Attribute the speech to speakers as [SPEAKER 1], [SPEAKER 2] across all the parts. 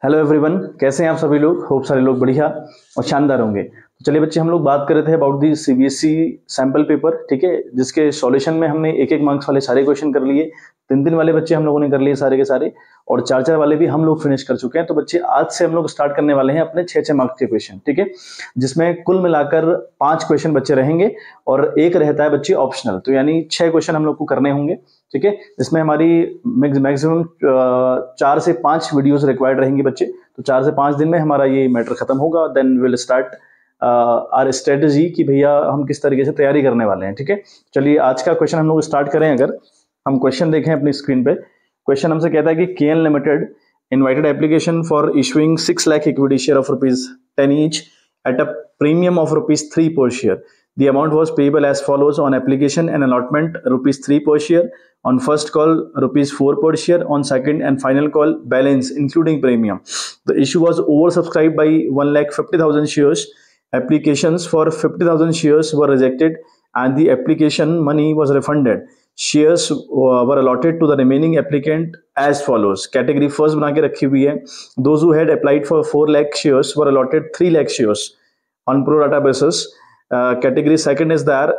[SPEAKER 1] Hello everyone, कैसे हैं आप सभी लोग। होप सारे लोग बढ़िया और शानदार होंगे। तो चलिए बच्चे, हम लोग बात कर रहे थे about the CBSE sample paper, ठीक है, जिसके सॉल्यूशन में हमने एक एक मार्क्स वाले सारे क्वेश्चन कर लिए। 3 वाले बच्चे हम लोगों ने कर लिए सारे के सारे, और 4 वाले भी हम लोग फिनिश कर चुके हैं। तो बच्चे आज से हम लोग स्टार्ट करने वाले हैं अपने 6 मार्क्स के क्वेश्चन, ठीक है, जिसमें कुल मिलाकर 5 क्वेश्चन बच्चे रहेंगे और एक रहता है बच्चे ऑप्शनल। तो यानी 6 क्वेश्चन हम लोग को करने होंगे, ठीक है, जिसमें हमारी मैक्सिमम 4 से 5 वीडियोस रिक्वायर्ड रहेंगी बच्चे। तो 4 से 5 दिन में हमारा ये मैटर खत्म होगा। Then will start our strategy कि भैया हम किस तरीके से तैयारी करने वाले हैं, ठीक है। चलिए आज का क्वेश्चन हम लोग स्टार्ट करें। अगर हम क्वेश्चन देखें अपनी स्क्रीन पे, क्वेश्चन हमसे कहता है कि KN limited invited application for issuing 6 lakh equity share of ₹10 each at a premium of ₹3 per share. The amount was payable as follows: on application and allotment ₹3 per share, on first call ₹4 per share, on second and final call balance including premium. The issue was oversubscribed by 1,50,000 shares. Applications for 50,000 shares were rejected and the application money was refunded. Shares were allotted to the remaining applicant as follows. Category first बना के रखी हुई है। Those who had applied for 4 lakh shares were allotted 3 lakh shares on pro rata basis. Category second is there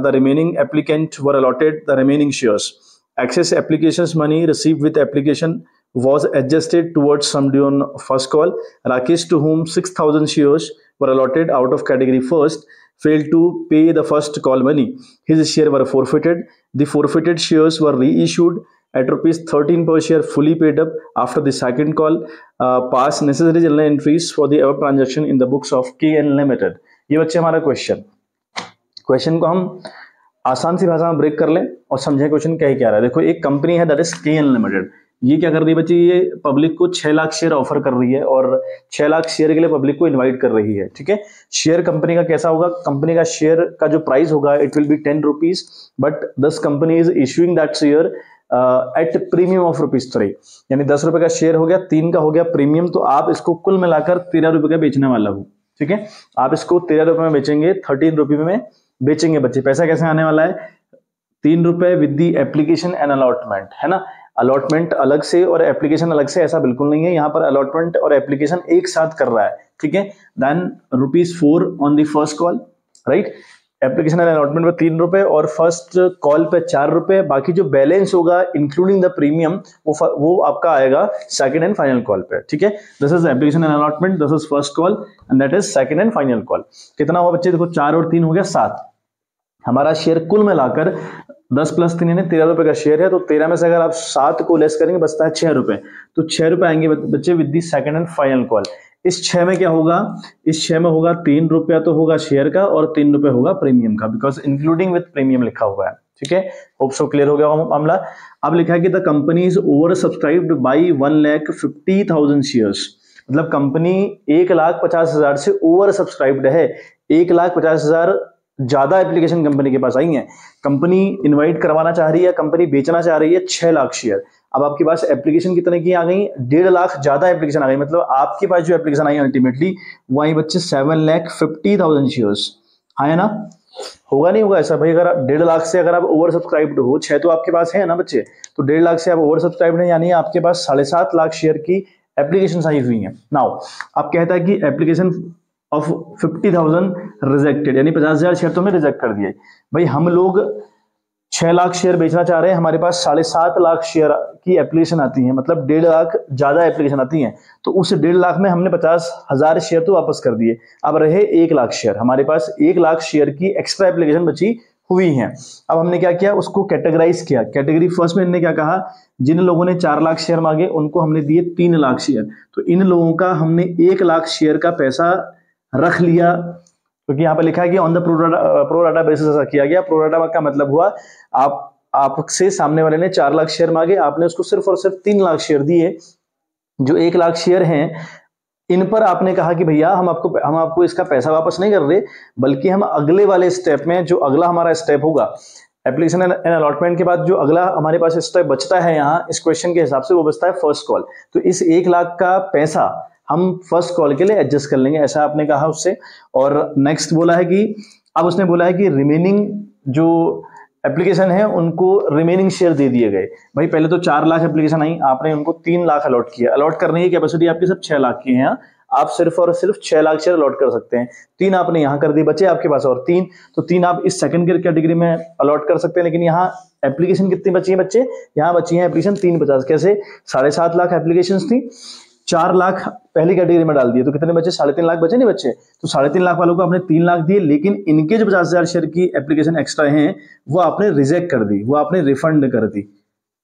[SPEAKER 1] the remaining applicant were allotted the remaining shares. Excess applications money received with application was adjusted towards sum due on first call. Rakesh, to whom 6,000 shares were allotted out of category first, failed to pay the first call money. His share were forfeited. The forfeited shares were reissued at ₹13 per share, fully paid up after the second call. Pass necessary journal entries for the above transaction in the books of KN Limited. ये बच्चे हमारा question को हम आसान सी भाषा में break कर लें और समझें क्वेश्चन क्या ही क्या रहा है। देखो, एक कंपनी है दैट इज KN लिमिटेड। ये क्या कर रही है बच्चे, ये पब्लिक को 6 लाख शेयर ऑफर कर रही है और 6 लाख शेयर के लिए पब्लिक को इनवाइट कर रही है, ठीक है। शेयर कंपनी का कैसा होगा, कंपनी का शेयर का जो प्राइस होगा it will be ₹10, but this company is issuing that share at premium of ₹3। यानी ₹10 का शेयर हो गया, 3 का हो गया प्रीमियम। तो आप इसको कुल मिलाकर ₹13 का बेचने वाला हो, ठीक है। आप इसको ₹13 में बेचेंगे, ₹13 में बेचेंगे बच्चे। पैसा कैसे आने वाला है, ₹3 with the application and allotment, है ना। अलॉटमेंट अलग से और एप्लीकेशन अलग से, ऐसा बिल्कुल नहीं है। यहाँ पर अलॉटमेंट और एप्लीकेशन एक साथ कर रहा है, ठीक है। Then ₹4 on the first call, right. Application and allotment पे ₹3 और फर्स्ट कॉल पे ₹4। बाकी जो बैलेंस होगा इंक्लूडिंग द प्रीमियम वो आपका आएगा सेकंड एंड फाइनल कॉल पे, ठीक है। This is application and allotment, this is first call and that is second and final call. कितना हुआ बच्चे, देखो 4 और 3 हो गया 7। हमारा शेयर कुल मिलाकर 10 + 3 यानी ₹13 का शेयर है। तो 13 में से अगर आप 7 को लेस करेंगे बचता है ₹6। तो ₹6 आएंगे बच्चे with the second and final call. इस 6 में क्या होगा, इस 6 में होगा ₹3 तो होगा शेयर का और ₹3 होगा प्रीमियम का, बिकॉज इंक्लूडिंग विद प्रीमियम लिखा हुआ है, ठीक है। होप सो क्लियर हो गया मामला। अब लिखा है कि the company is over subscribed by 1,50,000 shares. मतलब कंपनी 1,50,000 से ओवर सब्सक्राइब्ड है। 1,50,000 ज्यादा एप्लीकेशन कंपनी के पास आई है। कंपनी इनवाइट करवाना चाह रही है, कंपनी बेचना चाह रही है 6 लाख शेयर। अब आपके पास एप्लीकेशन कितने की आ गई, 1.5 लाख ज्यादा एप्लीकेशन आ गई। मतलब आपके पास जो एप्लीकेशन आई अल्टीमेटली वो आई बच्चे 7,50,000 शेयर्स आए ना। होगा नहीं होगा ऐसा भाई, अगर 1.5 लाख से अगर आप ओवर सब्सक्राइब्ड हो, 6 तो आपके पास है ना बच्चे, तो 1.5 लाख से आप ओवर सब्सक्राइब्ड है, यानी आपके पास 7.5 लाख शेयर की एप्लीकेशन आई हुई है। नाउ अब कहता है कि एप्लीकेशन ऑफ 50,000 रिजेक्टेड, यानी 50,000 शेयर तो हमें रिजेक्ट कर दिए। भाई हम लोग 6 लाख शेयर बेचना चाह रहे हैं, हमारे पास 7.5 लाख शेयर की एप्लीकेशन आती है, मतलब 1.5 लाख ज्यादा एप्लीकेशन आती है। तो उस 1.5 लाख में हमने 50,000 शेयर तो वापस कर दिए। अब रहे 1 लाख शेयर, हमारे पास 1 लाख शेयर की एक्स्ट्रा एप्लीकेशन बची हुई है। अब हमने क्या किया, उसको कैटेगराइज किया। कैटेगरी फर्स्ट में इन्होंने क्या कहा, जिन लोगों ने 4 लाख शेयर मांगे उनको हमने दिए 3 लाख शेयर। तो इन लोगों का हमने 1 लाख शेयर का पैसा रख लिया, क्योंकि यहाँ पे लिखा है कि on the pro rata basis ऐसा किया गया। प्रो राटा का मतलब हुआ आपसे सामने वाले ने 4 लाख शेयर मांगे, आपने उसको सिर्फ और सिर्फ 3 लाख शेयर दिए। जो 1 लाख शेयर हैं इन पर आपने कहा कि भैया हम आपको इसका पैसा वापस नहीं कर रहे, बल्कि हम अगले वाले स्टेप में, जो अगला हमारा स्टेप होगा एप्लीकेशन एंड अलॉटमेंट के बाद, जो अगला हमारे पास स्टेप बचता है यहाँ इस क्वेश्चन के हिसाब से, वो बचता है फर्स्ट कॉल। तो इस 1 लाख का पैसा हम फर्स्ट कॉल के लिए एडजस्ट कर लेंगे, ऐसा आपने कहा उससे। और नेक्स्ट बोला है कि अब उसने बोला है कि रिमेनिंग जो एप्लीकेशन है उनको रिमेनिंग शेयर दे दिए गए। भाई पहले तो 4 लाख एप्लीकेशन आई, आपने उनको 3 लाख अलॉट किया। अलॉट करने की कैपेसिटी आपकी सिर्फ 6 लाख की है, आप सिर्फ और सिर्फ 6 लाख शेयर अलॉट कर सकते हैं। 3 आपने यहां कर दी, बचे आपके पास और 3, तो 3 आप इस सेकंड कैटेगरी में अलॉट कर सकते हैं। लेकिन यहाँ एप्लीकेशन कितनी बची है बच्चे, यहाँ बची है एप्लीकेशन 350। कैसे, 7.5 लाख एप्लीकेशन थी, 4 लाख पहली कैटेगरी में डाल दिए, तो कितने बचे, 3.5 लाख बचे नहीं बच्चे। तो 3.5 लाख वालों को आपने 3 लाख दिए, लेकिन इनके जो 50,000 शेयर की एप्लीकेशन एक्स्ट्रा हैं वो आपने रिजेक्ट कर दी, वो आपने रिफंड कर दी।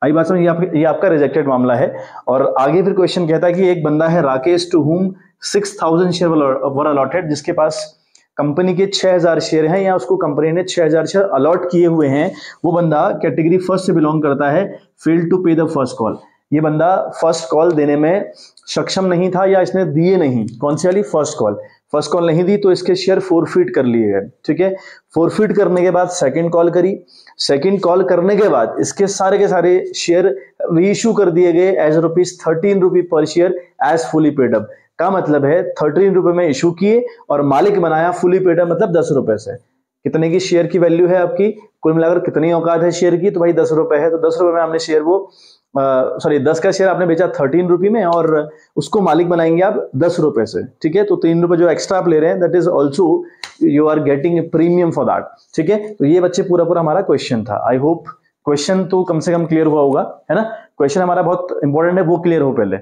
[SPEAKER 1] आई बात समझ, ये आपका रिजेक्टेड मामला है। और आगे फिर क्वेश्चन कहता है कि एक बंदा है Rakesh, to whom 6,000 share were allotted, जिसके पास कंपनी के 6,000 शेयर हैं या उसको कंपनी ने 6,000 शेयर अलॉट किए हुए हैं। वो बंदा कैटेगरी फर्स्ट से बिलोंग करता है, फेल टू पे द फर्स्ट कॉल। ये बंदा फर्स्ट कॉल देने में सक्षम नहीं था या इसने दिए नहीं। कौन सी वाली, फर्स्ट कॉल। फर्स्ट कॉल नहीं दी तो इसके शेयर फोरफीट कर लिए गए, ठीक है। फोरफीट करने के बाद सेकंड कॉल करी, सेकंड कॉल करने के बाद इसके सारे के सारे शेयर रीइश्यू कर दिए गए एज ₹13 पर share as fully paid up. का मतलब है 13 रुपए में इशू किए और मालिक बनाया फुली पेड अप, मतलब 10 रुपए से। कितने की शेयर की वैल्यू है आपकी, कुल मिलाकर कितनी औकात है शेयर की, तो भाई 10 रुपए है। तो 10 रुपए में हमने शेयर 10 का शेयर आपने बेचा 13 रुपए में और उसको मालिक बनाएंगे आप 10 रुपए से, ठीक है। तो 3 रुपए जो एक्स्ट्रा आप ले रहे हैं, that is also you are getting a premium for that, ठीक है। तो ये बच्चे पूरा हमारा क्वेश्चन था। आई होप क्वेश्चन तो कम से कम क्लियर हुआ होगा, है ना। क्वेश्चन हमारा बहुत इंपॉर्टेंट है, वो क्लियर हो पहले।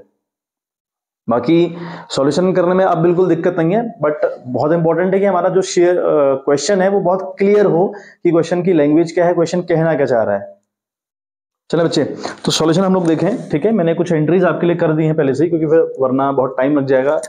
[SPEAKER 1] बाकी सॉल्यूशन करने में अब बिल्कुल दिक्कत नहीं है, बट बहुत इंपॉर्टेंट है कि हमारा जो शेयर क्वेश्चन है वो बहुत क्लियर हो कि क्वेश्चन की लैंग्वेज क्या है, क्वेश्चन कहना क्या चाह रहा है। चलो बच्चे, तो सॉल्यूशन हम लोग देखें, ठीक है। मैंने कुछ एंट्रीज आपके लिए कर दी हैं पहले से ही, क्योंकि फिर वरना बहुत टाइम लग जाएगा।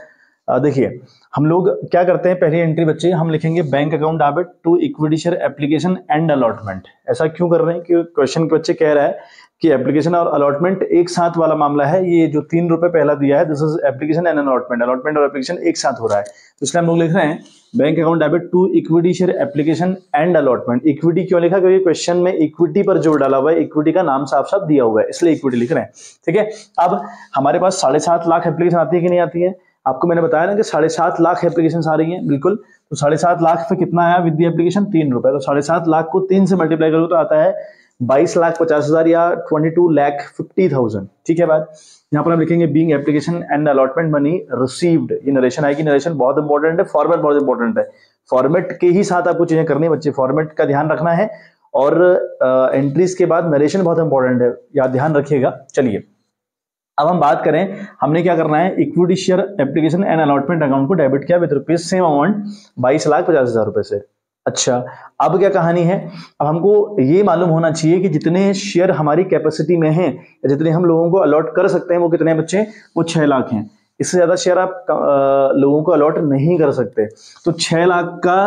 [SPEAKER 1] देखिए हम लोग क्या करते हैं, पहली एंट्री बच्चे हम लिखेंगे bank account debit to equity share application and allotment. ऐसा क्यों कर रहे हैं, क्योंकि क्वेश्चन के बच्चे कह रहा है कि एप्लीकेशन और अलॉटमेंट एक साथ वाला मामला है। ये जो 3 रुपए पहला दिया है, this is application and allotment, allotment और एप्लीकेशन एक साथ हो रहा है। तो इसलिए हम लोग लिख रहे हैं bank account debit to equity share application and allotment. Equity क्यों लिखा, क्योंकि क्वेश्चन में इक्विटी पर जोर डाला हुआ है, इक्विटी का नाम साफ साफ दिया हुआ है, इसलिए इक्विटी लिख रहे हैं, ठीक है। अब हमारे पास 7.5 लाख एप्लीकेशन आती है कि नहीं आती है, आपको मैंने बताया ना कि 7.5 लाख एप्लीकेशन आ रही हैं, बिल्कुल। तो 7.5 लाख पे कितना आया विद द एप्लीकेशन, 3 रुपए। तो 7.5 लाख को 3 से मल्टीप्लाई करो तो आता है 22,50,000 या 22,50,000, ठीक है बात। यहाँ पर हम लिखेंगे being application and allotment money received. ये नरेशन आएगी, नरेशन बहुत इंपॉर्टेंट है, फॉर्मेट बहुत इंपॉर्टेंट है। फॉर्मेट के ही साथ आपको चीजें करनी है बच्चे, फॉर्मेट का ध्यान रखना है। और एंट्रीज के बाद नरेशन बहुत इंपॉर्टेंट है, याद ध्यान रखिएगा। चलिए अब हम बात करें, हमने क्या करना है, equity share application and allotment account को डेबिट किया विद रुपीज सेम अमाउंट 22,50,000 रुपए से। अच्छा, अब क्या कहानी है, अब हमको ये मालूम होना चाहिए कि जितने शेयर हमारी कैपेसिटी में हैं या जितने हम लोगों को अलॉट कर सकते हैं वो कितने बच्चे, वो 6 लाख हैं। इससे ज्यादा शेयर आप लोगों को अलॉट नहीं कर सकते। तो 6 लाख का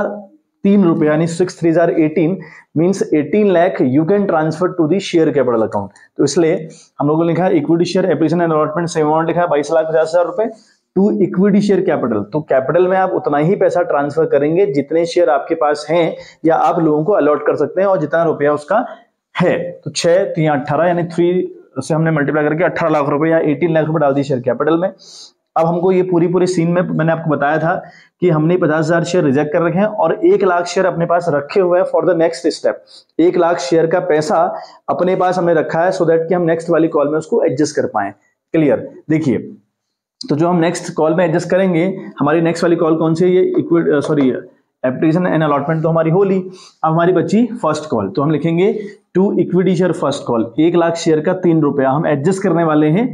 [SPEAKER 1] 3 रुपए यानी 6 3 18 means 18 lakh you can transfer to the share capital account. तो इसलिए हम लोगों ने लिखा है equity share application and allotment same amount लिखा है 22,50,000 रुपए टू इक्विटी शेयर कैपिटल। तो कैपिटल में आप उतना ही पैसा ट्रांसफर करेंगे जितने शेयर आपके पास हैं या आप लोगों को अलॉट कर सकते हैं और जितना रुपया उसका है। तो 6 3 18 यानी 3 से हमने मल्टीप्लाई करके 18 लाख रुपए या 18 लाख रुपए डाल दी शेयर कैपिटल में। अब हमको ये पूरी सीन में मैंने आपको बताया था कि हमने 50,000 शेयर रिजेक्ट कर रखे हैं और 1 लाख शेयर अपने पास रखे हुए हैं for the next step. 1 lakh share का पैसा अपने पास हमने रखा है सो दैट कि हम नेक्स्ट वाली कॉल में उसको एडजस्ट कर पाए। क्लियर, देखिए तो जो हम नेक्स्ट कॉल में एडजस्ट करेंगे, हमारी नेक्स्ट वाली कॉल कौन सी है, ये एप्लीकेशन एंड अलॉटमेंट तो हमारी होली। अब हमारी बची फर्स्ट कॉल, तो हम लिखेंगे to equity share first call. 1 lakh share का 3 रुपया हम एडजस्ट करने वाले हैं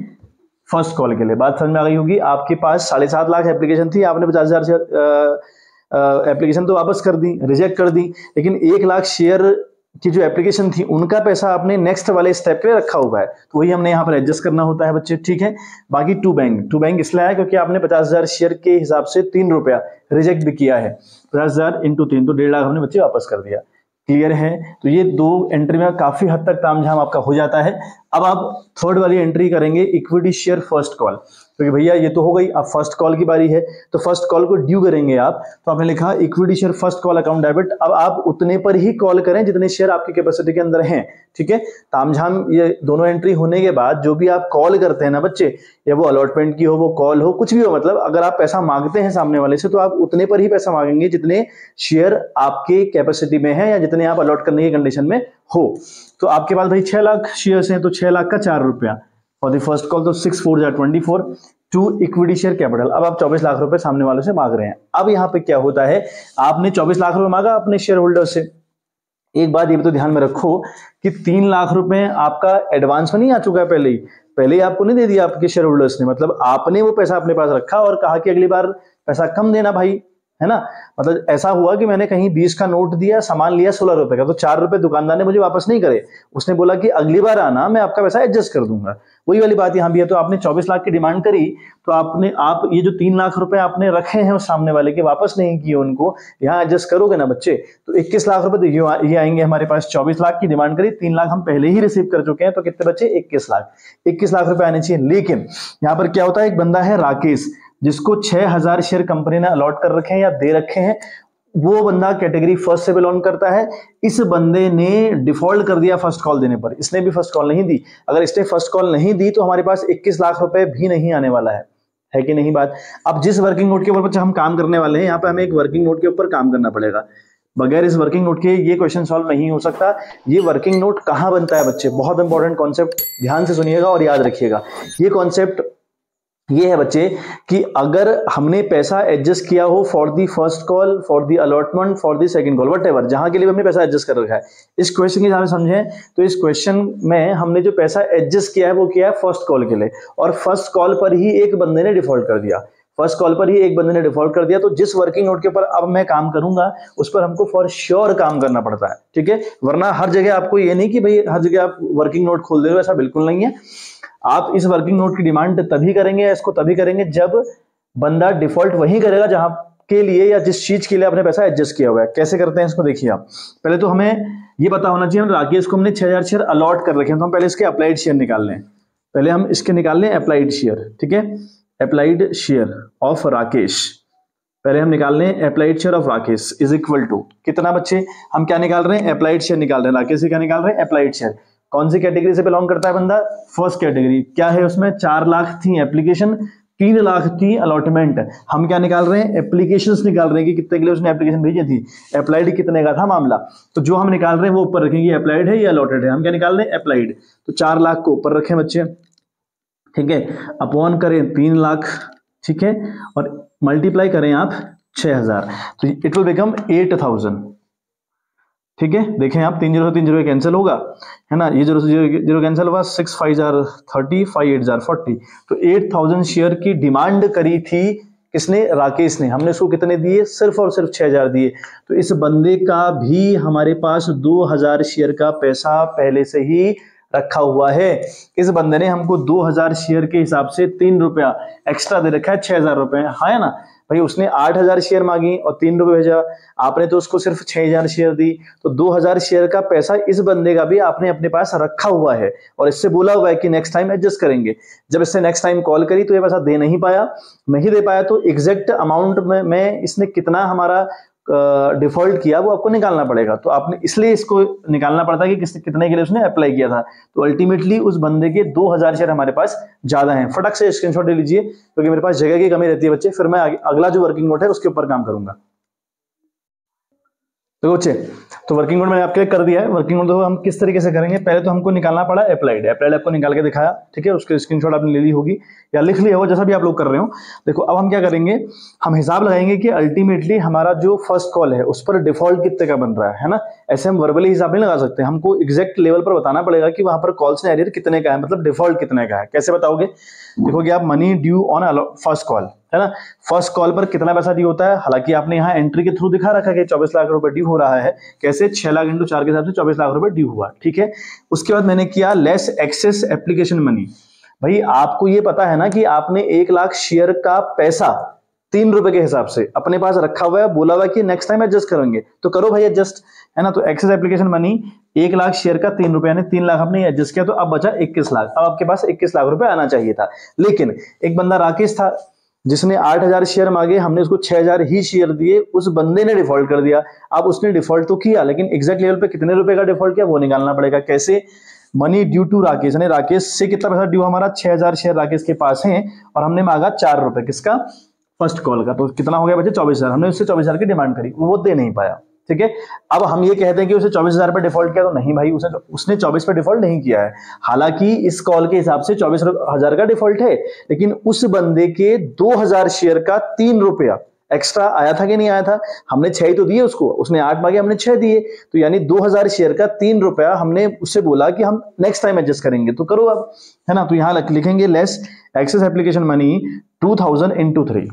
[SPEAKER 1] फर्स्ट कॉल के लिए। बात समझ में आ गई होगी। आपके पास 7.5 लाख एप्लीकेशन थी, आपने 50,000 शेयर एप्लीकेशन तो वापस कर दी, रिजेक्ट कर दी, लेकिन 1 लाख शेयर की जो एप्लीकेशन थी उनका पैसा आपने नेक्स्ट वाले स्टेप पे रखा हुआ है, तो वही हमने यहाँ पर एडजस्ट करना होता है बच्चे, ठीक है। बाकी टू बैंक इसलिए आया क्योंकि आपने 50,000 शेयर के हिसाब से 3 रुपया रिजेक्ट भी किया है। 50,000 इंटू 3 तो 1.5 लाख हमने बच्चे वापस कर दिया। क्लियर है, तो ये 2 एंट्री में काफी हद तक तामझाम आपका हो जाता है। अब आप थर्ड वाली एंट्री करेंगे इक्विटी शेयर फर्स्ट कॉल। क्योंकि भैया ये तो हो गई, अब फर्स्ट कॉल की बारी है, तो फर्स्ट कॉल को ड्यू करेंगे आप, तो आपने लिखा equity share first call account debit. अब आप उतने पर ही कॉल करें जितने शेयर आपकी कैपेसिटी के अंदर हैं, ठीक है। तामझाम ये दोनों एंट्री होने के बाद जो भी आप कॉल करते हैं ना बच्चे, या वो अलॉटमेंट की हो, वो कॉल हो, कुछ भी हो, मतलब अगर आप पैसा मांगते हैं सामने वाले से तो आप उतने पर ही पैसा मांगेंगे जितने शेयर आपके कैपेसिटी में है या जितने आप अलॉट करने की कंडीशन में हो। तो आपके पास भाई 6 लाख शेयर्स हैं, तो 6 लाख का 4 रुपया और दी फर्स्ट कॉल, तो 6 4 जा 24 टू इक्विटी शेयर कैपिटल। अब आप 24 लाख रुपए सामने वालों से मांग रहे हैं। अब यहाँ पे क्या होता है, आपने 24 लाख रुपए मांगा अपने शेयर होल्डर से। एक बात ये भी तो ध्यान में रखो कि 3 लाख रुपए आपका एडवांस में नहीं आ चुका है पहले ही आपको नहीं दे दिया आपके शेयर होल्डर्स ने, मतलब आपने वो पैसा अपने पास रखा और कहा कि अगली बार पैसा कम देना भाई, है ना। मतलब ऐसा हुआ कि मैंने कहीं 20 का नोट दिया, सामान लिया 16 रुपए का, तो 4 रुपए दुकानदार ने मुझे वापस नहीं करे, उसने बोला कि अगली बार आना, मैं आपका पैसा एडजस्ट कर दूंगा। वही वाली बात यहाँ भी है। तो आपने 24 लाख की डिमांड करी, तो आप ये जो 3 लाख रुपए आपने रखे हैं उस सामने वाले के, वापस नहीं किए उनको, यहाँ एडजस्ट करोगे ना बच्चे, तो 21 लाख रुपए तो ये आएंगे हमारे पास। 24 लाख की डिमांड करी, 3 लाख हम पहले ही रिसीव कर चुके हैं, तो कितने बचे 21 लाख रुपए आने चाहिए। लेकिन यहाँ पर क्या होता है, एक बंदा है राकेश, जिसको 6000 शेयर कंपनी ने अलॉट कर रखे हैं या दे रखे हैं, वो बंदा कैटेगरी फर्स्ट से बिलोंग करता है। इस बंदे ने डिफॉल्ट कर दिया फर्स्ट कॉल देने पर, इसने भी फर्स्ट कॉल नहीं दी। अगर इसने फर्स्ट कॉल नहीं दी तो हमारे पास 21 लाख रुपए भी नहीं आने वाला है कि नहीं बात। अब जिस वर्किंग नोट के ऊपर बच्चे हम काम करने वाले हैं, यहाँ पे हमें एक वर्किंग नोट के ऊपर काम करना पड़ेगा। बगैर इस वर्किंग नोट के ये क्वेश्चन सॉल्व नहीं हो सकता। ये वर्किंग नोट कहाँ बनता है बच्चे, बहुत इंपॉर्टेंट कॉन्सेप्ट, ध्यान से सुनिएगा और याद रखिएगा। ये कॉन्सेप्ट ये है बच्चे कि अगर हमने पैसा एडजस्ट किया हो for the first call, for the allotment, for the second call, whatever, जहां के लिए हमने पैसा एडजस्ट कर रखा है, इस क्वेश्चन के हिसाब से समझें तो इस क्वेश्चन में हमने जो पैसा एडजस्ट किया है वो किया है फर्स्ट कॉल के लिए, और फर्स्ट कॉल पर ही एक बंदे ने डिफॉल्ट कर दिया। फर्स्ट कॉल पर ही एक बंदे ने डिफॉल्ट कर दिया, तो जिस वर्किंग नोट के ऊपर अब मैं काम करूंगा उस पर हमको फॉर श्योर काम करना पड़ता है, ठीक है। वरना हर जगह आपको ये नहीं कि भाई हर जगह आप वर्किंग नोट खोल दे रहे हो, ऐसा बिल्कुल नहीं है। आप इस वर्किंग नोट की डिमांड तभी करेंगे, इसको तभी करेंगे जब बंदा डिफॉल्ट वही करेगा जहां के लिए या जिस चीज के लिए आपने पैसा एडजस्ट किया हुआ है। कैसे करते हैं इसको देखिए आप। पहले तो हमें ये पता होना चाहिए, राकेश को हमने 6000 शेयर अलॉट कर रखे हैं, तो हम पहले इसके अप्लाइड शेयर निकाल लें। पहले हम इसके निकाल लें अप्लाइड शेयर, ठीक है। अप्लाइड शेयर ऑफ राकेश, पहले हम निकाल लें applied share of Rakesh is equal to कितना बच्चे, हम क्या निकाल रहे हैं, अप्लाइड शेयर निकाल रहे हैं। राकेश से क्या निकाल रहे हैं, अप्लाइड शेयर। कौन सी कैटेगरी से बिलोंग करता है बंदा, फर्स्ट कैटेगरी। क्या है उसमें, 4 लाख थी एप्लीकेशन, 3 लाख थी अलॉटमेंट। हम क्या निकाल रहे हैं, एप्लीकेशंस निकाल रहे हैं कि कितने के लिए उसने एप्लीकेशन भेजी थी, अप्लाइड कितने का था मामला। तो जो हम निकाल रहे हैं वो ऊपर रखेंगे, अप्लाइड है या अलॉटेड है। हम क्या निकाल रहे हैं, अप्लाइड। तो 4 लाख को ऊपर रखें बच्चे, ठीक है, अपॉन करें 3 लाख, ठीक है, और मल्टीप्लाई करें आप 6000, तो इट विल बिकम 8000, ठीक है। देखें आप 3 0 से 3 0 कैंसिल होगा, है ना, ये 0 से 0 कैंसिल हुआ, 6 5 30, 5 8 40। तो 8000 शेयर की डिमांड करी थी किसने, राकेश ने। हमने उसको कितने दिए, सिर्फ और सिर्फ 6000 दिए। तो इस बंदे का भी हमारे पास 2000 शेयर का पैसा पहले से ही रखा हुआ है। इस बंदे ने हमको 2000 शेयर के हिसाब से 3 रुपया एक्स्ट्रा दे रखा है, 6000 रुपए, है ना भाई। उसने 8000 शेयर मांगी और 3 रुपए भेजा, आपने तो उसको सिर्फ 6000 शेयर दी। तो 2000 शेयर का पैसा इस बंदे का भी आपने अपने पास रखा हुआ है, और इससे बोला हुआ है कि नेक्स्ट टाइम एडजस्ट करेंगे। जब इससे नेक्स्ट टाइम कॉल करी तो ये पैसा दे नहीं पाया, तो एग्जैक्ट अमाउंट में इसने कितना हमारा डिफॉल्ट किया वो आपको निकालना पड़ेगा। तो आपने इसलिए इसको निकालना पड़ता है कि कितने के लिए उसने अप्लाई किया था। तो अल्टीमेटली उस बंदे के 2000 शेयर हमारे पास ज्यादा हैं। फटक से स्क्रीनशॉट ले लीजिए, क्योंकि मेरे पास जगह की कमी रहती है बच्चे, फिर मैं अगला जो वर्किंग नोट है उसके ऊपर काम करूंगा। तो बच्चे, तो वर्किंग नोट मैंने आपके लिए कर दिया है। वर्किंग नोट तो हम किस तरीके से करेंगे, पहले तो हमको निकालना पड़ा अप्लाइड आपको निकाल के दिखाया, ठीक है, उसके स्क्रीनशॉट आपने ले ली होगी या लिख लिया हो, जैसा भी आप लोग कर रहे हो। देखो अब हम क्या करेंगे, हम हिसाब लगाएंगे कि अल्टीमेटली हमारा जो फर्स्ट कॉल है उस पर डिफॉल्ट कितने का बन रहा है ना। ऐसे हम वर्बली हिसाब नहीं लगा सकते, हमको एग्जैक्ट लेवल पर बताना पड़ेगा कि वहां पर कॉल्स एरियर कितने का है, मतलब डिफॉल्ट कितने का है। कैसे बताओगे, देखोगे आप money due on first call, है ना, फर्स्ट कॉल पर कितना पैसा ड्यू होता है। हालांकि आपने यहाँ एंट्री के थ्रू दिखा रखा है कि 24 लाख रुपए ड्यू हो रहा है। कैसे, 6 लाख इंटू 4 के हिसाब से 24 लाख रुपए ड्यू हुआ, ठीक है। उसके बाद मैंने किया लेस एक्सेस एप्लीकेशन मनी। भाई आपको ये पता है ना कि आपने 1 लाख शेयर का पैसा ₹3 के हिसाब से अपने पास रखा हुआ है, बोला हुआ है कि नेक्स्ट टाइम एडजस्ट करेंगे, तो करो भाई एडजस्ट, है ना। तो excess application money 1 lakh share का ₹3 यानी 3 लाख आपने एडजस्ट किया, तो अब बचा 21 लाख। अब आपके पास 21 लाख रुपए आना चाहिए था, लेकिन एक बंदा राकेश था जिसने 8,000 शेयर मांगे, हमने उसको 6,000 ही शेयर दिए, उस बंदे ने डिफॉल्ट कर दिया। अब उसने डिफॉल्ट तो किया, लेकिन एग्जैक्ट लेवल पे कितने रुपए का डिफॉल्ट किया वो निकालना पड़ेगा। कैसे? मनी ड्यू टू राकेश, यानी राकेश से कितना पैसा ड्यू, हमारा 6,000 शेयर राकेश के पास है और हमने मांगा ₹4 किसका, फर्स्ट कॉल का। तो कितना हो गया बच्चे? 24,000। हमने उससे 24,000 की डिमांड करी, वो दे नहीं पाया, ठीक है। अब हम ये कहते हैं कि उसे 24,000 पे डिफॉल्ट किया, तो नहीं भाई, उसने 24 पे डिफॉल्ट नहीं किया है। हालांकि इस कॉल के हिसाब से 24,000 का डिफॉल्ट है, लेकिन उस बंदे के 2,000 शेयर का ₹3 एक्स्ट्रा आया था कि नहीं आया था? हमने 6 ही तो दिए उसको, उसने 8 मांगे, हमने 6 दिए, तो यानी 2,000 शेयर का ₹3 हमने उससे बोला कि हम नेक्स्ट टाइम एडजस्ट करेंगे। तो करो अब, है ना। तो यहां लिखेंगे less excess application money 2,000 into 3,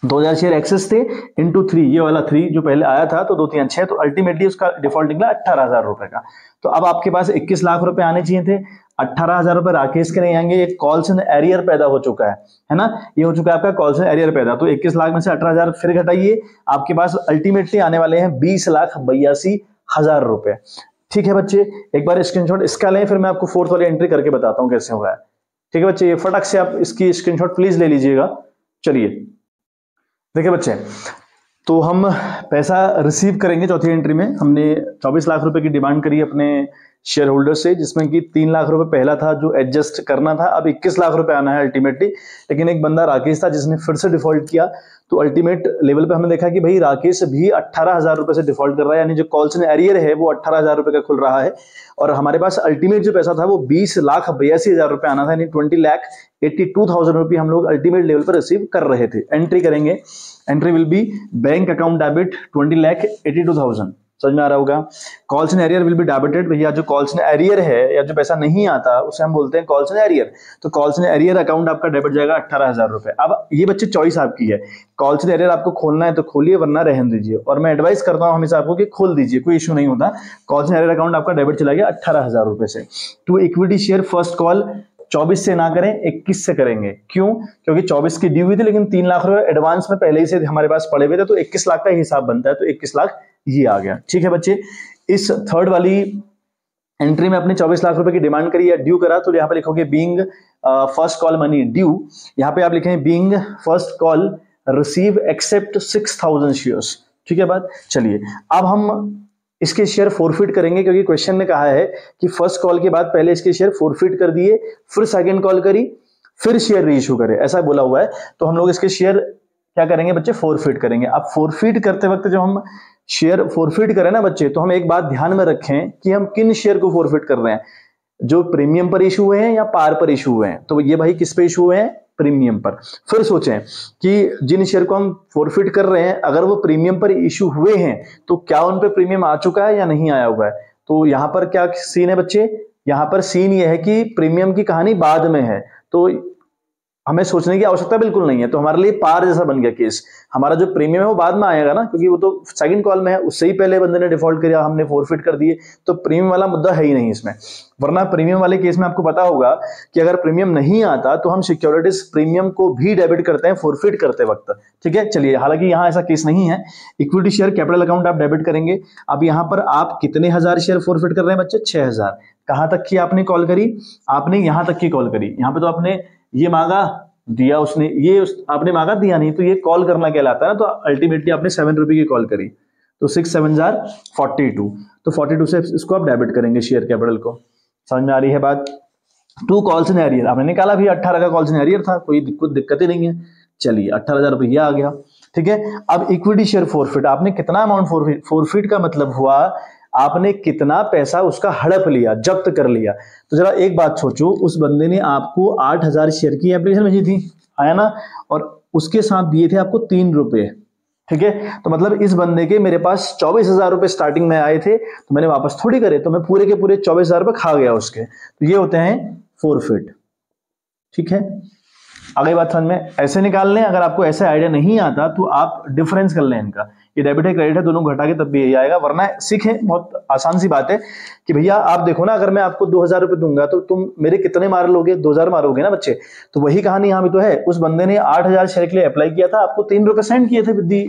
[SPEAKER 1] 2,000 share excess थे इंटू 3, ये वाला 3 जो पहले आया था, तो 2 3 6, तो अल्टीमेटली उसका डिफॉल्ट निकला 18,000 रुपए का। तो अब आपके पास 21 लाख रुपए आने चाहिए थे, 18,000 रुपए राकेश के नहीं आएंगे। एक कॉल्स एंड एरियर पैदा हो चुका है ना, ये हो चुका है आपका कॉल्स एंड एरियर पैदा। तो 21 लाख में से 18,000 फिर घटाइए, आपके पास अल्टीमेटली आने वाले हैं 20,82,000 रुपए। ठीक है बच्चे, एक बार स्क्रीनशॉट इसका लें, फिर मैं आपको फोर्थ वाली एंट्री करके बताता हूं कैसे होगा। ठीक है बच्चे, ये फटक से आप इसकी स्क्रीनशॉट प्लीज ले लीजिएगा। चलिए देखिए बच्चे, तो हम पैसा रिसीव करेंगे चौथी एंट्री में। हमने 24 लाख रुपए की डिमांड करी अपने शेयर होल्डर से, जिसमें कि 3 लाख रुपए पहला था जो एडजस्ट करना था, अब 21 लाख रुपए आना है अल्टीमेटली। लेकिन एक बंदा राकेश था जिसने फिर से डिफॉल्ट किया, तो अल्टीमेट लेवल पे हमने देखा कि भाई राकेश भी 18,000 रुपए से डिफॉल्ट कर रहा है, यानी जो कॉल्स इन एरियर है वो 18,000 रुपए का खुल रहा है, और हमारे पास अल्टीमेट जो पैसा था वो 20,82,000 रुपए आना था, यानी 20,82,000 रुपए हम लोग अल्टीमेट लेवल पर रिसीव कर रहे थे। एंट्री करेंगे, entry will be bank account debit 20,82,000, समझ में आ रहा होगा। Calls in arrear will be debited, भैया जो कॉल्स इन एरियर है या जो पैसा नहीं आता उसे हम बोलते हैं कॉल्स इन एरियर। तो कॉल्स इन एरियर अकाउंट आपका डेबिट जाएगा 18,000 रुपए। अब ये बच्चे चॉइस आपकी है, कॉल्स इन एरियर आपको खोलना है तो खोलिए, वरना रहने दीजिए, और मैं एडवाइस करता हूं हमेशा आपको कि खोल दीजिए, कोई इशू नहीं होता। कॉल्स इन एरियर अकाउंट आपका डेबिट चला गया 18,000 रुपए से। To equity share first call 24 से ना करें, 21 से करेंगे। क्यों? क्योंकि 24 की ड्यू हुई थी, लेकिन 3 लाख रुपए एडवांस में पहले ही से हमारे पास पड़े हुए थे, तो 21 लाख का हिसाब बनता है, तो 21 लाख ये आ गया। ठीक है बच्चे, इस थर्ड वाली एंट्री में अपने 24 लाख रुपए की डिमांड करी या ड्यू करा, तो यहाँ पे लिखोगे being first call money due, यहाँ पे आप लिखेंगे being first call receive except 6,000 shares. ठीक है बात। चलिए अब हम इसके शेयर फोरफिट करेंगे, क्योंकि क्वेश्चन ने कहा है कि फर्स्ट कॉल के बाद पहले इसके शेयर फोरफिट कर दिए, फिर सेकंड कॉल करी, फिर शेयर रीइश्यू करे, ऐसा बोला हुआ है। तो हम लोग इसके शेयर क्या करेंगे बच्चे? फोरफिट करेंगे। अब फोरफिट करते वक्त जब हम शेयर फोरफिट करें ना बच्चे, तो हम एक बात ध्यान में रखें कि हम किन शेयर को फोरफिट कर रहे हैं, जो प्रीमियम पर इशू हुए हैं या पार पर इशू हुए हैं। तो ये भाई किस पे इशू हुए हैं? प्रीमियम पर। फिर सोचें कि जिन शेयर को हम फोरफिट कर रहे हैं, अगर वो प्रीमियम पर इशू हुए हैं तो क्या उन पे प्रीमियम आ चुका है या नहीं आया हुआ है। तो यहां पर क्या सीन है बच्चे? यहां पर सीन ये है कि प्रीमियम की कहानी बाद में है, तो हमें सोचने की आवश्यकता बिल्कुल नहीं है। तो हमारे लिए पार जैसा बन गया केस, हमारा जो प्रीमियम है वो बाद में आएगा ना, क्योंकि वो तो सेकंड कॉल में है, उससे ही पहले बंदे ने डिफॉल्ट किया, हमने फोरफिट कर दिए, तो प्रीमियम वाला मुद्दा है ही नहीं इसमें। वरना प्रीमियम वाले केस में आपको पता होगा कि अगर प्रीमियम नहीं आता तो हम सिक्योरिटीज प्रीमियम को भी डेबिट करते हैं फोरफिट करते वक्त। ठीक है, चलिए, हालांकि यहाँ ऐसा केस नहीं है। इक्विटी शेयर कैपिटल अकाउंट आप डेबिट करेंगे। अब यहाँ पर आप कितने हजार शेयर फोरफिट कर रहे हैं बच्चे? 6,000। कहां तक की आपने कॉल करी? आपने यहां तक की कॉल करी। यहाँ पे तो आपने ये मांगा, दिया उसने, ये आपने मांगा, दिया नहीं, तो ये कॉल करना कहलाता है ना। तो अल्टीमेटली आपने 7 रुपए की कॉल करी, तो 6 7 42, तो 42 से इसको आप डेबिट करेंगे शेयर कैपिटल को। समझ में आ रही है बात? 2 कॉल्स इन एरियर आपने निकाला भी, 18 का कॉल्स इन एरियर था, कोई दिक्कत ही नहीं है। चलिए 18,000 रुपये आ गया। ठीक है, अब इक्विटी शेयर फोरफिट, आपने कितना अमाउंट फोरफिट का मतलब हुआ आपने कितना पैसा उसका हड़प लिया, जब्त कर लिया। तो जरा एक बात सोचो, उस बंदे ने आपको 8,000 शेयर की एप्लीकेशन भेजी थी, आया ना, और उसके साथ दिए थे आपको 3 रुपए। ठीक है, तो मतलब इस बंदे के मेरे पास 24,000 रुपए स्टार्टिंग में आए थे, तो मैंने वापस थोड़ी करे, तो मैं पूरे के पूरे 24,000 रुपए खा गया उसके। तो ये होते हैं फोरफिट। ठीक है, अगली बात समझ में, ऐसे निकाल लें। अगर आपको ऐसे आइडिया नहीं आता तो आप डिफरेंस कर लें इनका। ये डेबिट है क्रेडिट है, दोनों घटा के तब भी यही आएगा। वरना सीखें, बहुत आसान सी बात है कि भैया आप देखो ना, अगर मैं आपको 2000 रुपए दूंगा तो तुम मेरे कितने मार लोगे, 2000 मारोगे ना बच्चे। तो वही कहानी यहाँ भी तो है, उस बंदे ने 8000 शेयर के लिए अप्लाई किया था, आपको 3 रुपए सेंड किए थे विद दी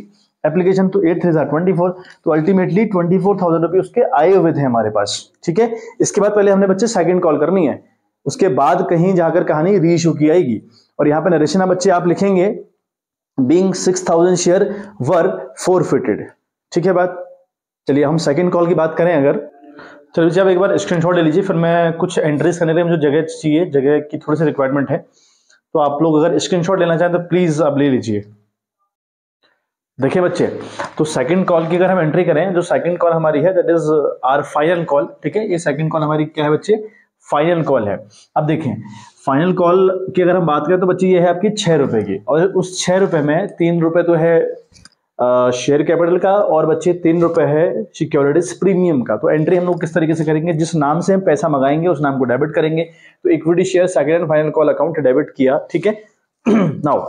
[SPEAKER 1] एप्लीकेशन, तो 8 3 24, तो अल्टीमेटली 24,000 रुपए उसके आए हुए थे हमारे पास। ठीक है, इसके बाद पहले हमने बच्चे सेकंड कॉल करनी है, उसके बाद कहीं जाकर कहानी रीइश्यू की आएगी। और यहाँ पे नरेशन बच्चे आप लिखेंगे बीइंग 6000 शेयर वर फॉरफिटेड। ठीक है बात। चलिए हम सेकंड कॉल की बात करें अगर, चलिए जब एक बार स्क्रीनशॉट ले लीजिए, फिर मैं कुछ एंट्रीज करने के लिए मुझे जगह चाहिए, जगह की थोड़ी सी रिक्वायरमेंट है, तो आप लोग अगर स्क्रीनशॉट लेना चाहें तो प्लीज आप ले लीजिए। देखिए बच्चे, तो सेकंड कॉल की अगर हम एंट्री करें, जो सेकंड कॉल हमारी है that is our final call. ठीक है, ये सेकंड कॉल हमारी क्या है बच्चे, फाइनल कॉल है। अब देखें फाइनल कॉल की अगर हम बात करें तो बच्चे ये है आपकी 6 रुपए की, और उस 6 रुपए में 3 रुपए तो है शेयर कैपिटल का, और बच्चे 3 रुपए है सिक्योरिटीज प्रीमियम का। तो एंट्री हम लोग किस तरीके से करेंगे, जिस नाम से हम पैसा मंगाएंगे उस नाम को डेबिट करेंगे। तो equity share second and final call account debit किया। ठीक है नाउ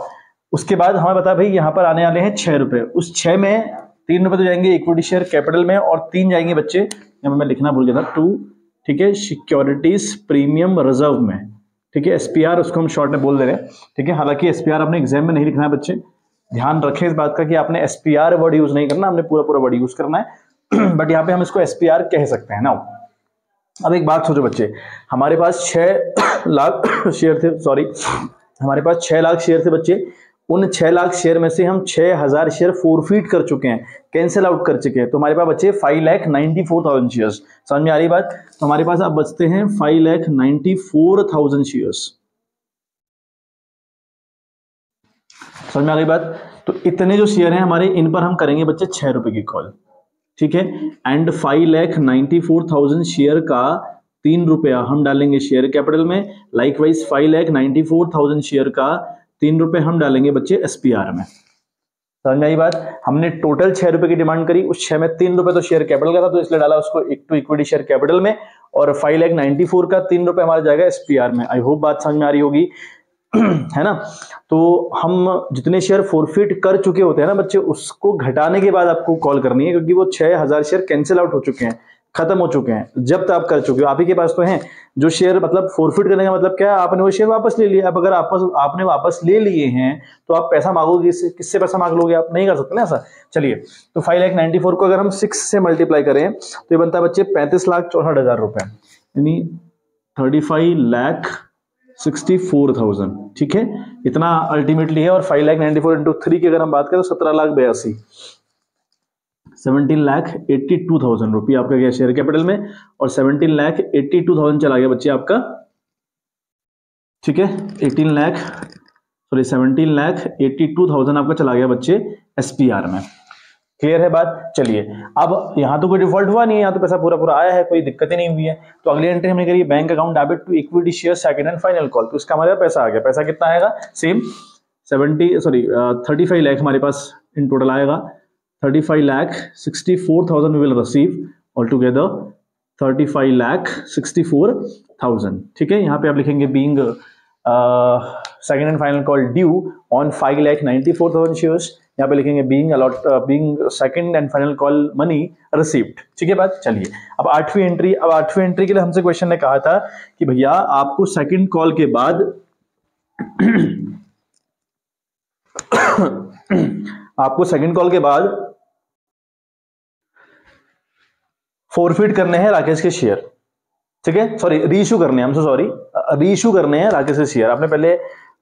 [SPEAKER 1] उसके बाद हमें बता भाई यहाँ पर आने वाले हैं 6 रुपए, उस 6 में 3 रुपए तो जाएंगे इक्विटी शेयर कैपिटल में, और 3 जाएंगे बच्चे, यहाँ मैं लिखना भूल गया था 2, ठीक है, सिक्योरिटीज प्रीमियम रिजर्व में। ठीक है, एसपीआर उसको हम शॉर्ट में बोल दे रहे हैं। ठीक है, हालांकि एसपीआर अपने एग्जाम में नहीं लिखना है बच्चे, ध्यान रखें इस बात का कि आपने एसपीआर वर्ड यूज नहीं करना, हमने पूरा वर्ड यूज करना है बट यहाँ पे हम इसको एसपीआर कह सकते हैं ना। अब एक बात सोचो बच्चे, हमारे पास 6 लाख शेयर थे, सॉरी हमारे पास 6 लाख शेयर थे बच्चे, उन 6 लाख शेयर में से हम 6000 शेयर फोरफीट कर चुके हैं, कैंसिल आउट कर चुके हैं। तो हमारे पास बच्चे 5,94,000 शेयर्स। समझ में आ रही बात, तो हमारे पास अब बचते हैं 5,94,000 शेयर्स। समझ में आ गई बात। तो इतने जो शेयर हैं हमारे, इन पर हम करेंगे बच्चे 6 रुपए की कॉल। ठीक है, एंड 5,94,000 शेयर का 3 रुपया हम डालेंगे शेयर कैपिटल में, लाइकवाइज 5,94,000 शेयर का 3 रुपए हम डालेंगे बच्चे एसपीआर में। समझ में आई बात। हमने टोटल 6 रुपए की डिमांड करी, उस 6 में 3 रुपए तो शेयर कैपिटल का था, तो इसलिए डाला उसको इक्विटी शेयर कैपिटल में, और 5,94,000 का 3 रुपए हमारा जाएगा एसपीआर में। आई होप बात समझ में आ रही होगी है ना। तो हम जितने शेयर फोरफिट कर चुके होते हैं ना बच्चे, उसको घटाने के बाद आपको कॉल करनी है, क्योंकि वो 6000 शेयर कैंसिल आउट हो चुके हैं, खत्म हो चुके हैं, जब तक आप कर चुके हो। आप ही के पास तो हैं जो शेयर, मतलब फोरफिट करने का मतलब क्या है, आपने वो शेयर वापस ले लिया। अब अगर आपने वापस ले लिए हैं तो आप पैसा मांगोगे, किससे पैसा मांग लोगे, आप नहीं कर सकते ना ऐसा। चलिए, तो 5,94,000 को अगर हम 6 से मल्टीप्लाई करें तो ये बनता है बच्चे 35,64,000 रुपए, यानी 35,64,000। ठीक है, इतना अल्टीमेटली है। और 5,94,000 इंटू 3 की अगर हम बात करें तो 17,82,000, 17,82,000 रुपये आपका गया शेयर कैपिटल में, और 17,82,000 चला गया बच्चे आपका। ठीक है, 17,82,000 आपका चला गया बच्चे एसपीआर में। क्लियर है बात। चलिए, अब यहां तो कोई डिफॉल्ट हुआ नहीं है, यहाँ तो पैसा पूरा आया है, कोई दिक्कत ही नहीं हुई है। तो अगली एंट्री हमने करी bank account debit to equity share second and final call. तो इसका हमारे पैसा आ गया। पैसा कितना आएगा, सेम 35 लाख हमारे पास इन टोटल आएगा। 35,64,000 we will receive altogether, 35,64,000। ठीक है, यहाँ पे आप लिखेंगे being second and final call due on 5,94,000 shares। यहाँ पे लिखेंगे being second and final call money received। ठीक है बात। चलिए, अब 8वीं एंट्री। अब 8वीं एंट्री के लिए हमसे क्वेश्चन ने कहा था कि भैया आपको सेकंड कॉल के बाद आपको सेकंड कॉल के बाद फोरफिट करने हैं राकेश के शेयर। ठीक है, सॉरी रीइश्यू करने हैं, रीइश्यू करने हैं राकेश के शेयर। आपने पहले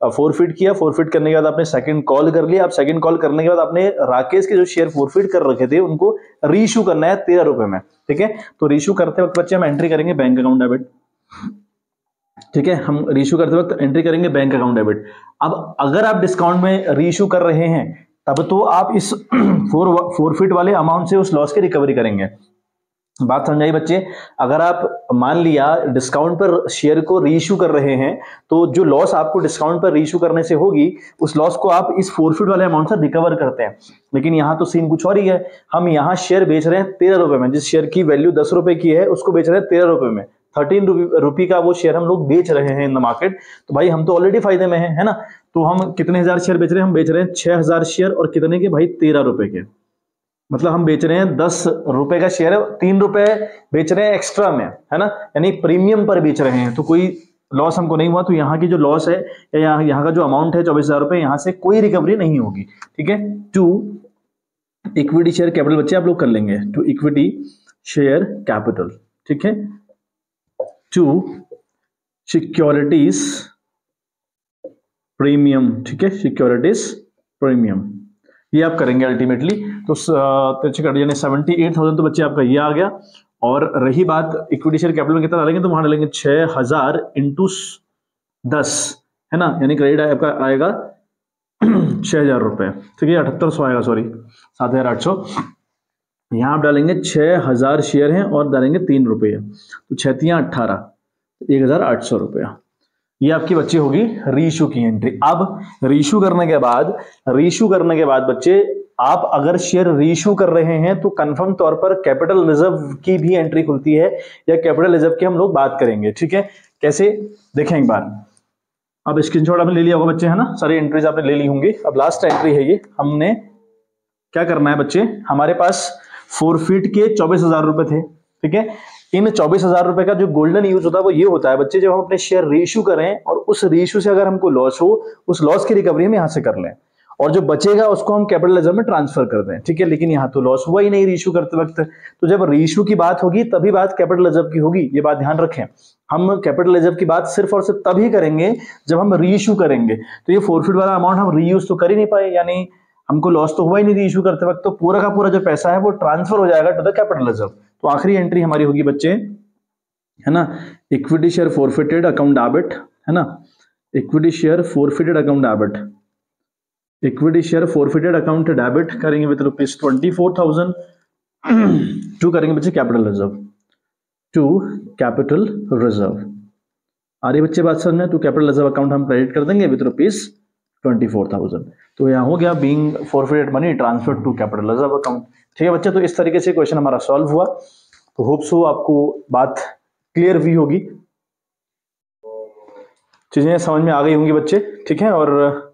[SPEAKER 1] फोरफिट किया, फोरफिट करने के बाद आपने सेकंड कॉल कर लिया। अब सेकंड कॉल करने के बाद आपने राकेश के जो शेयर फोरफिट कर रखे थे उनको रीइश्यू करना है 13 रुपए में। ठीक है, तो रीइश्यू करते वक्त बच्चे हम एंट्री करेंगे बैंक अकाउंट डेबिट। ठीक है, हम रीइश्यू करते वक्त एंट्री करेंगे बैंक अकाउंट डेबिट। अब अगर आप डिस्काउंट में रीइश्यू कर रहे हैं तब तो आप इस फोरफिट वाले अमाउंट से उस लॉस की रिकवरी करेंगे। बात समझाई बच्चे। अगर आप मान लिया डिस्काउंट पर शेयर को रीइश्यू कर रहे हैं तो जो लॉस आपको डिस्काउंट पर रीइश्यू करने से होगी उस लॉस को आप इस फोरफिट वाले अमाउंट से रिकवर करते हैं। लेकिन यहाँ तो सीन कुछ और ही है। हम यहाँ शेयर बेच रहे हैं 13 रुपए में। जिस शेयर की वैल्यू 10 रुपए की है उसको बेच रहे हैं 13 रुपए में। 13 रुपए का वो शेयर हम लोग बेच रहे हैं इन द मार्केट। तो भाई हम तो ऑलरेडी फायदे में है ना। तो हम कितने हजार शेयर बेच रहे हैं, हम बेच रहे हैं 6000 शेयर और कितने के भाई 13 रुपए के। मतलब हम बेच रहे हैं 10 रुपए का शेयर, 3 रुपए बेच रहे हैं एक्स्ट्रा में, है ना, यानी प्रीमियम पर बेच रहे हैं, तो कोई लॉस हमको नहीं हुआ। तो यहाँ की जो लॉस है या यहाँ का जो अमाउंट है 24,000 रुपए, यहाँ से कोई रिकवरी नहीं होगी, ठीक है। टू इक्विटी शेयर कैपिटल बच्चे आप लोग कर लेंगे, टू इक्विटी शेयर कैपिटल, ठीक है। टू सिक्योरिटीज प्रीमियम, ठीक है, सिक्योरिटीज प्रीमियम, ये आप करेंगे अल्टीमेटली। तो यानी 78,000 तो बच्चे आपका ये आ गया। और रही बात इक्विटी शेयर कैपिटल में कितना डालेंगे, तो वहां डालेंगे 6,000 इंटू 10, है ना, यानी क्रेडिट आपका आएगा 6,000 रुपए, ठीक है, 7,800 आएगा, सॉरी 7,800। यहां आप डालेंगे 6,000 शेयर हैं और डालेंगे 3 रुपये, तो 6×3 = 18, 1,800 रुपया। ये आपकी बच्ची होगी रीइश्यू की एंट्री। अब रीइश्यू करने के बाद बच्चे आप अगर शेयर रीइश्यू कर रहे हैं तो कंफर्म तौर पर कैपिटल रिजर्व की भी एंट्री खुलती है, या कैपिटल रिजर्व की हम लोग बात करेंगे, ठीक है। कैसे देखें एक बार। अब स्क्रीनशॉट आपने ले लिया होगा बच्चे, है ना, सारी एंट्रीज आपने ले ली होंगी। अब लास्ट एंट्री है ये, हमने क्या करना है बच्चे, हमारे पास फोरफिट के 24,000 रुपए थे, ठीक है। इन 24,000 रुपए का जो गोल्डन यूज होता है वो ये होता है बच्चे, जब हम अपने शेयर रीइश्यू करें और उस रीइश्यू से अगर हमको लॉस हो, उस लॉस की रिकवरी हम यहां से कर लें, और जो बचेगा उसको हम कैपिटल रिजर्व में ट्रांसफर कर दें, ठीक है। लेकिन यहाँ तो लॉस हुआ ही नहीं रीइश्यू करते वक्त, तो जब रीइश्यू की बात होगी तभी बात कैपिटल रिजर्व की होगी, ये बात ध्यान रखें। हम कैपिटल रिजर्व की बात सिर्फ और सिर्फ तभी करेंगे जब हम रीइश्यू करेंगे। तो ये फोरफिट वाला अमाउंट हम रीयूज तो कर ही नहीं पाए, यानी हमको लॉस तो हुआ ही नहीं रीइश्यू करते वक्त, तो पूरा का पूरा जो पैसा है वो ट्रांसफर हो जाएगा टू द कैपिटल रिजर्व। तो आखिरी एंट्री हमारी होगी बच्चे, है ना, equity share forfeited account debit, है ना, equity share forfeited account debit, equity share forfeited account debit करेंगे विद ₹24,000 टू करेंगे बच्चे capital reserve, to capital reserve. आ रही बच्चे बात समझ में, टू कैपिटल रिजर्व अकाउंट हम क्रेडिट कर देंगे विद ₹24,000। तो यहाँ हो गया being forfeited money transfer to capital reserve account, ठीक है बच्चे। तो इस तरीके से क्वेश्चन हमारा सॉल्व हुआ। तो होप सो आपको बात क्लियर भी होगी, चीजें समझ में आ गई होंगी बच्चे, ठीक है। और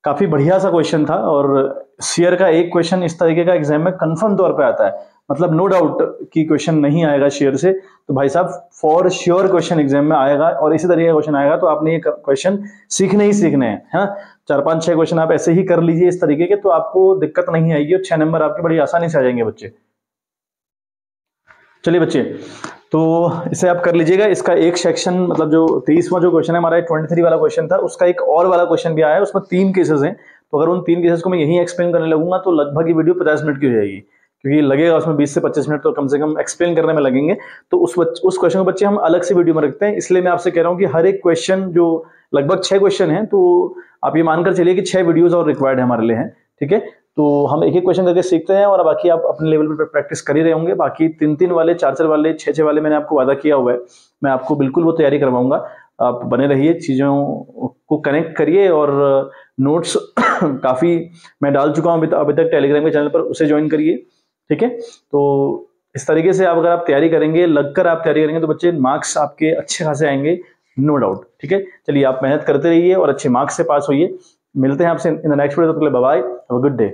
[SPEAKER 1] काफी बढ़िया सा क्वेश्चन था, और शेयर का एक क्वेश्चन इस तरीके का एग्जाम में कंफर्म तौर पे आता है, मतलब नो डाउट कि क्वेश्चन नहीं आएगा शेयर से, तो भाई साहब फॉर श्योर क्वेश्चन एग्जाम में आएगा, और इसी तरीके का क्वेश्चन आएगा। तो आपने ये क्वेश्चन सीखने ही सीखने हैं, हाँ, 4-5-6 क्वेश्चन आप ऐसे ही कर लीजिए इस तरीके के, तो आपको दिक्कत नहीं आएगी, और 6 नंबर आपके बड़ी आसानी से आ जाएंगे बच्चे। चलिए बच्चे, तो इसे आप कर लीजिएगा। इसका एक सेक्शन, मतलब जो 23वां जो क्वेश्चन है हमारा 23 वाला क्वेश्चन था, उसका एक और वाला क्वेश्चन भी आया है, उसमें 3 केसेस हैं। तो अगर उन 3 केसेस को मैं यही एक्सप्लेन करने लगूंगा तो लगभग ये वीडियो 50 मिनट की हो जाएगी, क्योंकि लगेगा उसमें 20 से 25 मिनट तो कम से कम एक्सप्लेन करने में लगेंगे। तो उस क्वेश्चन को बच्चे हम अलग से वीडियो में रखते हैं, इसलिए मैं आपसे कह रहा हूँ कि हर एक क्वेश्चन, जो लगभग 6 क्वेश्चन है, तो आप ये मानकर चलिए कि 6 वीडियोज और रिक्वायर्ड है हमारे लिए, हैं, ठीक है। तो हम एक एक क्वेश्चन करके सीखते हैं, और बाकी आप अपने लेवल पर प्रैक्टिस कर ही रहे होंगे। बाकी 3-3 वाले, 4-4 वाले, 6-6 वाले मैंने आपको वादा किया हुआ है, मैं आपको बिल्कुल वो तैयारी करवाऊंगा। आप बने रहिए, चीज़ों को कनेक्ट करिए, और नोट्स काफ़ी मैं डाल चुका हूँ अभी तक टेलीग्राम के चैनल पर, उसे ज्वाइन करिए, ठीक है। तो इस तरीके से अगर आप तैयारी करेंगे, लगकर आप तैयारी करेंगे, तो बच्चे मार्क्स आपके अच्छे खासे आएंगे, नो डाउट, ठीक है। चलिए आप मेहनत करते रहिए और अच्छे मार्क्स से पास होइए। मिलते हैं आपसे इन द नेक्स्ट वीडियो, तब तक के लिए bye bye, have a good day.